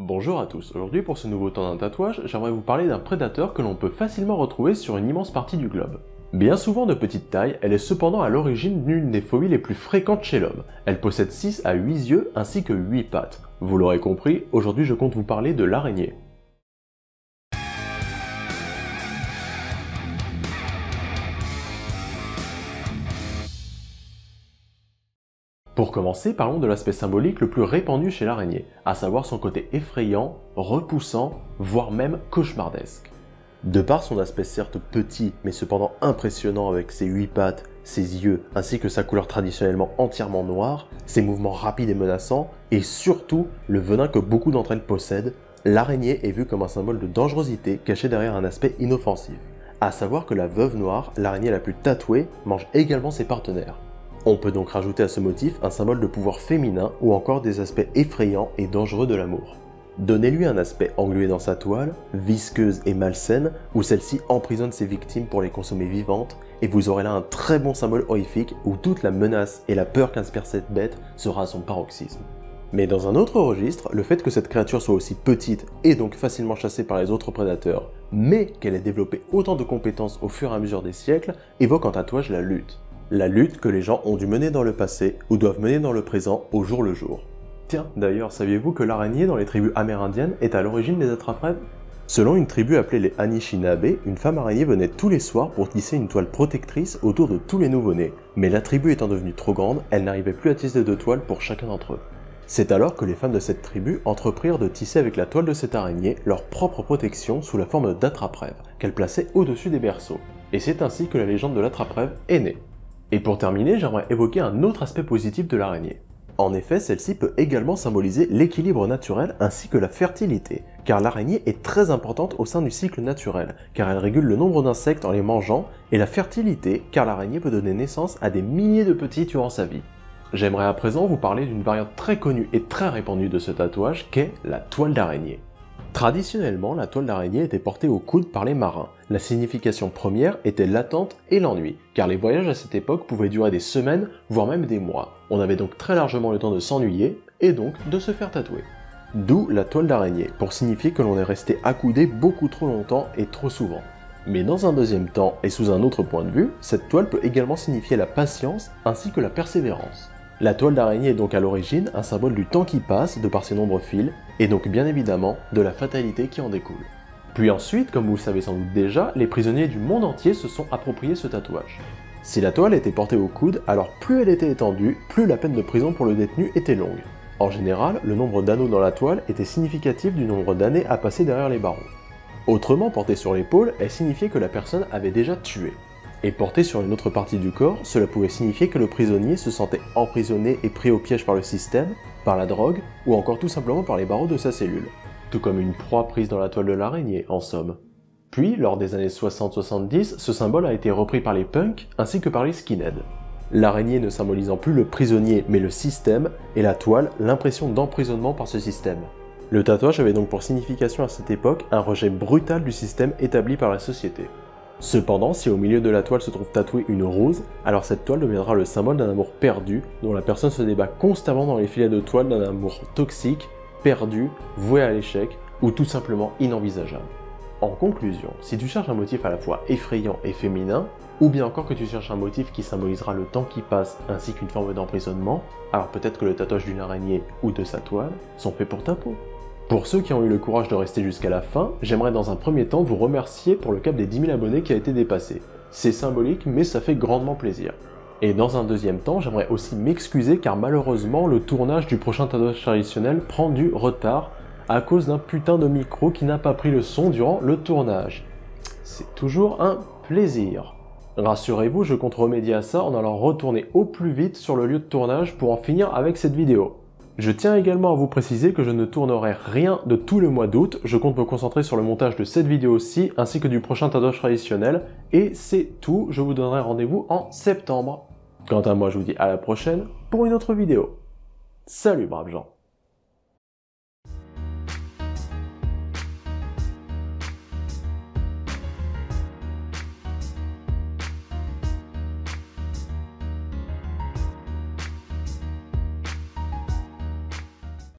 Bonjour à tous, aujourd'hui pour ce nouveau temps d'un tatouage, j'aimerais vous parler d'un prédateur que l'on peut facilement retrouver sur une immense partie du globe. Bien souvent de petite taille, elle est cependant à l'origine d'une des phobies les plus fréquentes chez l'homme. Elle possède 6 à 8 yeux ainsi que 8 pattes. Vous l'aurez compris, aujourd'hui je compte vous parler de l'araignée. Pour commencer, parlons de l'aspect symbolique le plus répandu chez l'araignée, à savoir son côté effrayant, repoussant, voire même cauchemardesque. De par son aspect certes petit, mais cependant impressionnant avec ses 8 pattes, ses yeux, ainsi que sa couleur traditionnellement entièrement noire, ses mouvements rapides et menaçants, et surtout le venin que beaucoup d'entre elles possèdent, l'araignée est vue comme un symbole de dangerosité caché derrière un aspect inoffensif. À savoir que la veuve noire, l'araignée la plus tatouée, mange également ses partenaires. On peut donc rajouter à ce motif un symbole de pouvoir féminin ou encore des aspects effrayants et dangereux de l'amour. Donnez-lui un aspect englué dans sa toile, visqueuse et malsaine, où celle-ci emprisonne ses victimes pour les consommer vivantes, et vous aurez là un très bon symbole horrifique où toute la menace et la peur qu'inspire cette bête sera à son paroxysme. Mais dans un autre registre, le fait que cette créature soit aussi petite et donc facilement chassée par les autres prédateurs, mais qu'elle ait développé autant de compétences au fur et à mesure des siècles, évoque en tatouage la lutte. La lutte que les gens ont dû mener dans le passé ou doivent mener dans le présent au jour le jour. Tiens, d'ailleurs, saviez-vous que l'araignée dans les tribus amérindiennes est à l'origine des attrape-rêves? Selon une tribu appelée les Anishinaabe, une femme araignée venait tous les soirs pour tisser une toile protectrice autour de tous les nouveau-nés. Mais la tribu étant devenue trop grande, elle n'arrivait plus à tisser de toile pour chacun d'entre eux. C'est alors que les femmes de cette tribu entreprirent de tisser avec la toile de cette araignée leur propre protection sous la forme d'attrape-rêve, qu'elles plaçaient au-dessus des berceaux. Et c'est ainsi que la légende de l'attrape-rêve est née. Et pour terminer, j'aimerais évoquer un autre aspect positif de l'araignée. En effet, celle-ci peut également symboliser l'équilibre naturel ainsi que la fertilité, car l'araignée est très importante au sein du cycle naturel, car elle régule le nombre d'insectes en les mangeant, et la fertilité, car l'araignée peut donner naissance à des milliers de petits durant sa vie. J'aimerais à présent vous parler d'une variante très connue et très répandue de ce tatouage qu'est la toile d'araignée. Traditionnellement, la toile d'araignée était portée au coude par les marins. La signification première était l'attente et l'ennui, car les voyages à cette époque pouvaient durer des semaines, voire même des mois. On avait donc très largement le temps de s'ennuyer, et donc de se faire tatouer. D'où la toile d'araignée, pour signifier que l'on est resté accoudé beaucoup trop longtemps et trop souvent. Mais dans un deuxième temps, et sous un autre point de vue, cette toile peut également signifier la patience ainsi que la persévérance. La toile d'araignée est donc à l'origine un symbole du temps qui passe de par ses nombreux fils, et donc bien évidemment de la fatalité qui en découle. Puis ensuite, comme vous le savez sans doute déjà, les prisonniers du monde entier se sont appropriés ce tatouage. Si la toile était portée au coude, alors plus elle était étendue, plus la peine de prison pour le détenu était longue. En général, le nombre d'anneaux dans la toile était significatif du nombre d'années à passer derrière les barreaux. Autrement, portée sur l'épaule, elle signifiait que la personne avait déjà tué. Et portée sur une autre partie du corps, cela pouvait signifier que le prisonnier se sentait emprisonné et pris au piège par le système, par la drogue, ou encore tout simplement par les barreaux de sa cellule. Tout comme une proie prise dans la toile de l'araignée, en somme. Puis, lors des années 60-70, ce symbole a été repris par les punks ainsi que par les skinheads. L'araignée ne symbolisant plus le prisonnier mais le système, et la toile l'impression d'emprisonnement par ce système. Le tatouage avait donc pour signification à cette époque un rejet brutal du système établi par la société. Cependant, si au milieu de la toile se trouve tatouée une rose, alors cette toile deviendra le symbole d'un amour perdu, dont la personne se débat constamment dans les filets de toile d'un amour toxique, perdu, voué à l'échec, ou tout simplement inenvisageable. En conclusion, si tu cherches un motif à la fois effrayant et féminin, ou bien encore que tu cherches un motif qui symbolisera le temps qui passe ainsi qu'une forme d'emprisonnement, alors peut-être que le tatouage d'une araignée ou de sa toile sont faits pour ta peau. Pour ceux qui ont eu le courage de rester jusqu'à la fin, j'aimerais dans un premier temps vous remercier pour le cap des 10 000 abonnés qui a été dépassé. C'est symbolique, mais ça fait grandement plaisir. Et dans un deuxième temps, j'aimerais aussi m'excuser car malheureusement, le tournage du prochain tatouage traditionnel prend du retard à cause d'un putain de micro qui n'a pas pris le son durant le tournage. C'est toujours un plaisir. Rassurez-vous, je compte remédier à ça en allant retourner au plus vite sur le lieu de tournage pour en finir avec cette vidéo. Je tiens également à vous préciser que je ne tournerai rien de tout le mois d'août, je compte me concentrer sur le montage de cette vidéo-ci ainsi que du prochain tatouage traditionnel, et c'est tout, je vous donnerai rendez-vous en septembre. Quant à moi, je vous dis à la prochaine pour une autre vidéo. Salut braves gens!